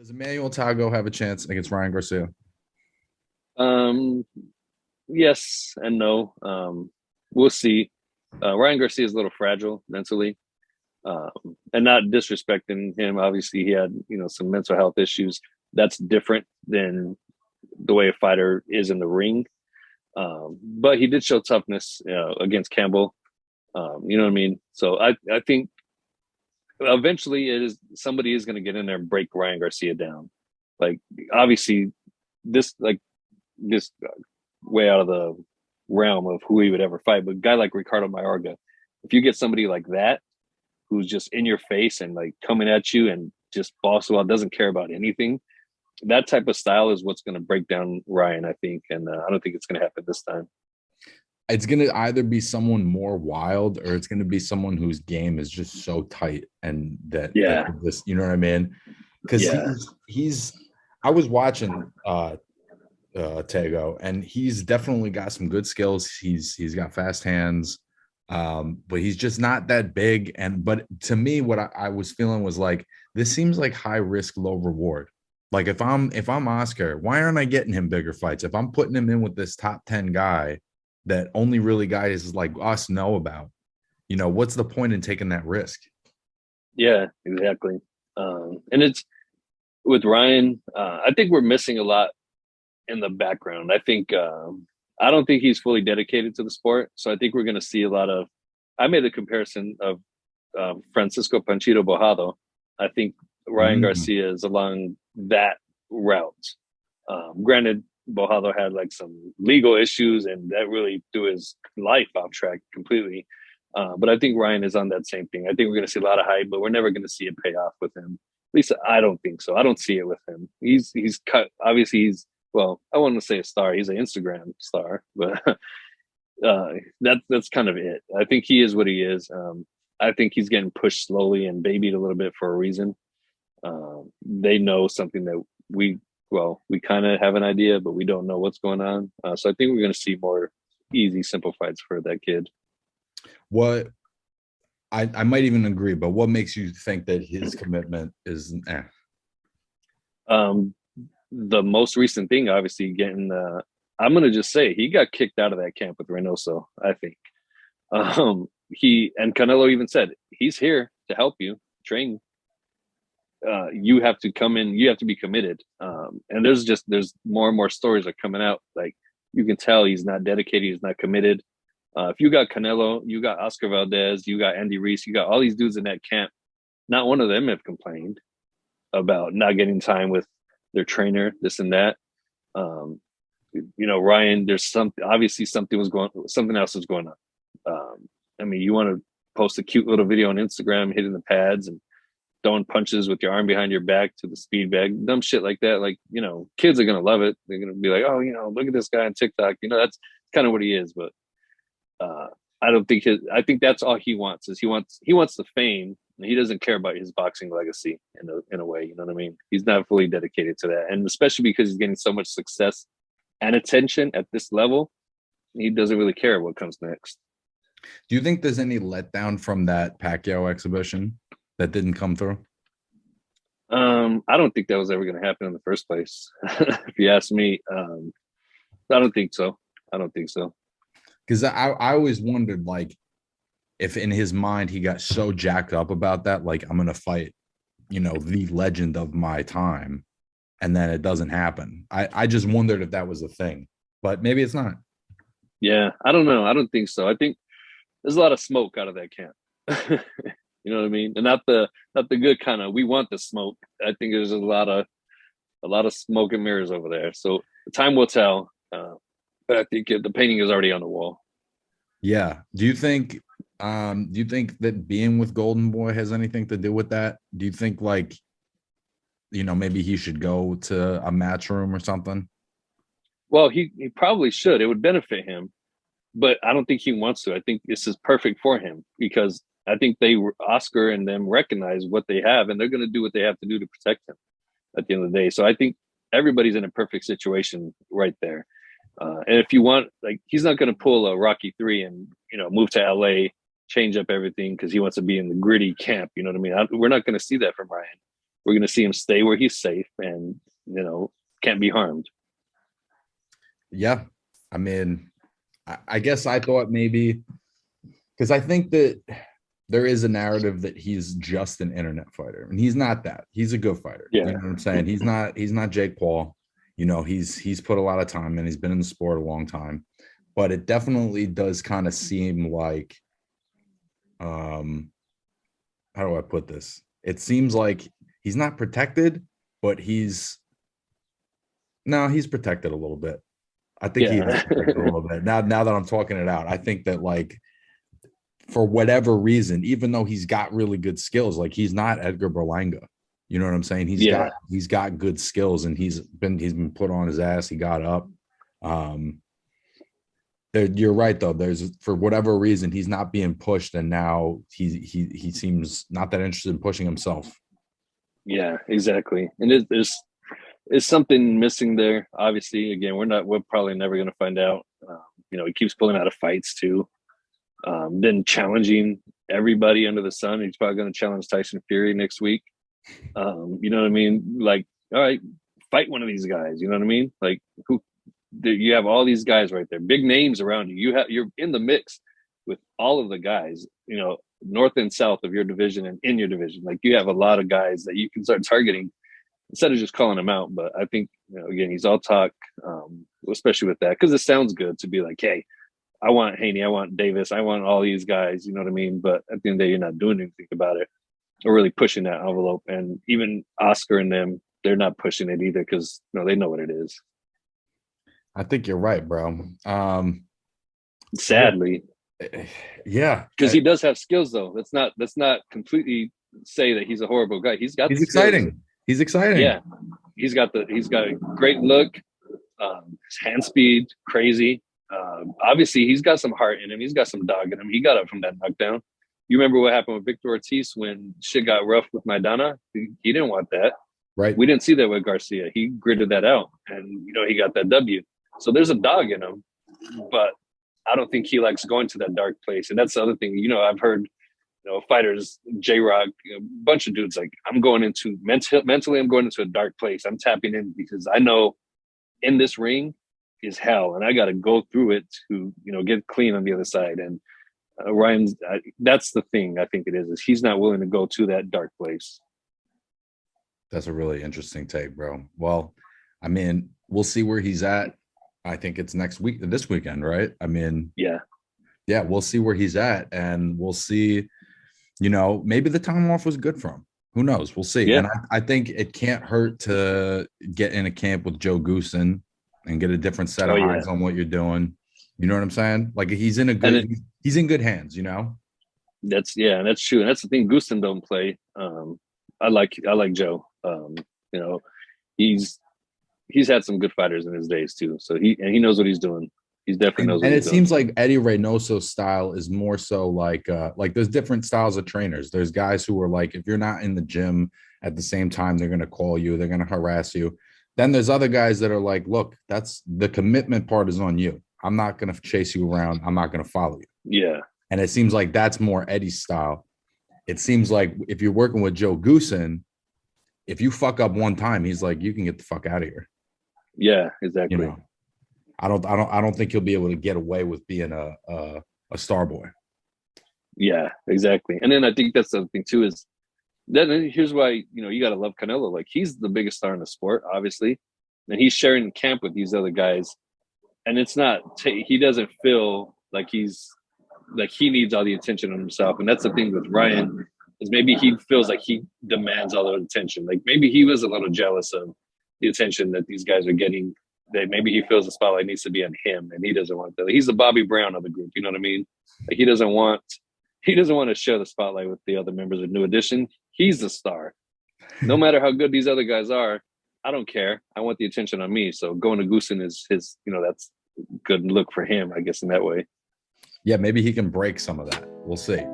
Does Emmanuel Tagoe have a chance against Ryan Garcia? Um, yes and no. We'll see. Ryan Garcia is a little fragile mentally, um, and not disrespecting him. Obviously, he had some mental health issues. That's different than the way a fighter is in the ring. But he did show toughness against Campbell. You know what I mean? So I think eventually it is somebody is going to get in there and break Ryan Garcia down. Like obviously this way out of the realm of who he would ever fight. But a guy like Ricardo Mayorga, if you get somebody like that who's just in your face and like coming at you and just boss well, doesn't care about anything, that type of style is what's going to break down Ryan, I think. And I don't think it's going to happen this time. It's going to either be someone more wild or it's going to be someone whose game is just so tight and that Yeah. this, you know what I mean? Because Yeah. he's I was watching Tago, and he's definitely got some good skills. He's got fast hands, but he's just not that big. And but to me, what I was feeling was like this seems like high risk, low reward. Like if I'm Oscar, why aren't I getting him bigger fights? If I'm putting him in with this top 10 guy that only really guys like us know about, what's the point in taking that risk? Yeah, exactly. And it's with Ryan, I think we're missing a lot in the background. I don't think he's fully dedicated to the sport. So I think we're going to see a lot of. I made the comparison of Francisco Panchito Bojado. I think Ryan Mm. Garcia is along that route. Granted, Bojado had like some legal issues, and that really threw his life off track completely. But I think Ryan is on that same thing. I think we're going to see a lot of hype, but we're never going to see it pay off with him. At least I don't think so. I don't see it with him. He's cut. Obviously, he's well. I want to say a star. He's an Instagram star, but that's kind of it. I think he is what he is. I think he's getting pushed slowly and babied a little bit for a reason. They know something that we kind of have an idea, but we don't know what's going on. So I think we're going to see more easy, simple fights for that kid. What I might even agree, but what makes you think that his commitment is Um, the most recent thing, obviously, getting I'm going to just say he got kicked out of that camp with Reynoso. I think he and Canelo even said he's here to help you train. You have to come in. You have to be committed. And there's more and more stories are coming out. Like you can tell he's not dedicated. He's not committed. If you got Canelo, you got Oscar Valdez, you got Andy Reese, you got all these dudes in that camp. Not one of them have complained about not getting time with their trainer, this and that. Um, Ryan, there's obviously something else is going on. I mean, you want to post a cute little video on Instagram hitting the pads and throwing punches with your arm behind your back to the speed bag, dumb shit like that. Like, kids are gonna love it. They're gonna be like, oh, look at this guy on TikTok. That's kind of what he is. But uh, I don't think I think that's all he wants is he wants the fame. And he doesn't care about his boxing legacy in a way. You know what I mean? He's not fully dedicated to that, and especially because he's getting so much success and attention at this level, he doesn't really care what comes next. Do you think there's any letdown from that Pacquiao exhibition that didn't come through? I don't think that was ever going to happen in the first place. If you ask me, I don't think so. I don't think so. Because I always wondered, like, if in his mind he got so jacked up about that, like, I'm going to fight, the legend of my time, and then it doesn't happen. I just wondered if that was a thing, but maybe it's not. Yeah, I don't know. I don't think so. I think there's a lot of smoke out of that camp. You know what I mean? And not the good kind of. We want the smoke. I think there's a lot of smoke and mirrors over there. So time will tell. But I think the painting is already on the wall. Yeah. Do you think that being with Golden Boy has anything to do with that? Do you think like, maybe he should go to a match room or something? Well, he probably should. It would benefit him, but I don't think he wants to. I think this is perfect for him because I think Oscar and them recognize what they have, and they're going to do what they have to do to protect him at the end of the day. So I think everybody's in a perfect situation right there. And if you want, like, he's not going to pull a Rocky 3 and move to LA, change up everything because he wants to be in the gritty camp. You know what I mean? We're not going to see that from Ryan. we're going to see him stay where he's safe and, can't be harmed. Yeah. I mean, I guess I thought maybe because I think that there is a narrative that he's just an internet fighter, and he's not that. He's a good fighter. Yeah. You know what I'm saying? He's not Jake Paul. He's put a lot of time in. He's been in the sport a long time, but it definitely does kind of seem like, how do I put this? It seems like he's not protected, but he's protected a little bit. I think he is protected a little bit. Now that I'm talking it out, I think that like for whatever reason, even though he's got really good skills, like he's not Edgar Berlanga. You know what I'm saying? He's got good skills, and he's been put on his ass. He got up. You're right though. There's for whatever reason he's not being pushed, and now he seems not that interested in pushing himself. Yeah, exactly. And there's something missing there. Obviously, again, we're probably never going to find out. He keeps pulling out of fights too. Then challenging everybody under the sun. He's probably going to challenge Tyson Fury next week. You know what I mean? Like, all right, fight one of these guys. You know what I mean? Like, you have all these guys right there, big names around you. You're in the mix with all of the guys. North and south of your division and in your division. Like, you have a lot of guys that you can start targeting instead of just calling them out. But I think, again, he's all talk, especially with that, because it sounds good to be like, hey, I want Haney, I want Davis, I want all these guys, you know what I mean? But at the end of the day, you're not doing anything about it or really pushing that envelope. And even Oscar and them, they're not pushing it either because they know what it is. I think you're right, bro. Sadly. Yeah. Because he does have skills though. Let's not completely say that he's a horrible guy. He's exciting. Skills. He's exciting. Yeah. He's got a great look, his hand speed, crazy. Obviously he's got some heart in him. He's got some dog in him. He got up from that knockdown. You remember what happened with Victor Ortiz when shit got rough with Maidana? He didn't want that. Right. We didn't see that with Garcia. He gritted that out, and he got that W. So there's a dog in him, but I don't think he likes going to that dark place. And that's the other thing. I've heard fighters, J-Rock, a bunch of dudes like, I'm going into mentally, I'm going into a dark place. I'm tapping in because I know in this ring is hell, and I got to go through it to get clean on the other side. And Ryan's that's the thing. I think it is he's not willing to go to that dark place. That's a really interesting take, bro. Well, I mean, we'll see where he's at. I think it's this weekend, right? I mean, yeah, we'll see where he's at, and we'll see. Maybe the time off was good for him. Who knows? We'll see. Yeah. And I think it can't hurt to get in a camp with Joe Goosen and get a different set of eyes on what you're doing. You know what I'm saying? Like he's in good hands. That's true, and that's the thing. Goosen don't play. I like Joe. He's had some good fighters in his days too. So he knows what he's doing. He's definitely knows. And it seems like Eddie Reynoso's style is more so like there's different styles of trainers. There's guys who are like, if you're not in the gym at the same time, they're going to call you, they're going to harass you. Then there's other guys that are like, look, that's the commitment part is on you. I'm not going to chase you around. I'm not going to follow you. Yeah. And it seems like that's more Eddie's style. It seems like if you're working with Joe Goosen, if you fuck up one time, he's like, you can get the fuck out of here. Yeah, exactly. I don't think he'll be able to get away with being a star boy. Yeah, exactly. And then I think that's the other thing too is then here's why you got to love Canelo. Like he's the biggest star in the sport, obviously, and he's sharing camp with these other guys, and it's not he doesn't feel like he needs all the attention on himself. And that's the thing with Ryan is maybe he feels like he demands all the attention. Like maybe he was a little jealous of the attention that these guys are getting. That maybe he feels the spotlight needs to be on him, and he doesn't want that. He's the Bobby Brown of the group. You know what I mean? Like he doesn't want to share the spotlight with the other members of New Edition. He's the star. No matter how good these other guys are, I don't care. I want the attention on me. So going to Goosen is his. That's a good look for him, I guess, in that way. Yeah, maybe he can break some of that. We'll see.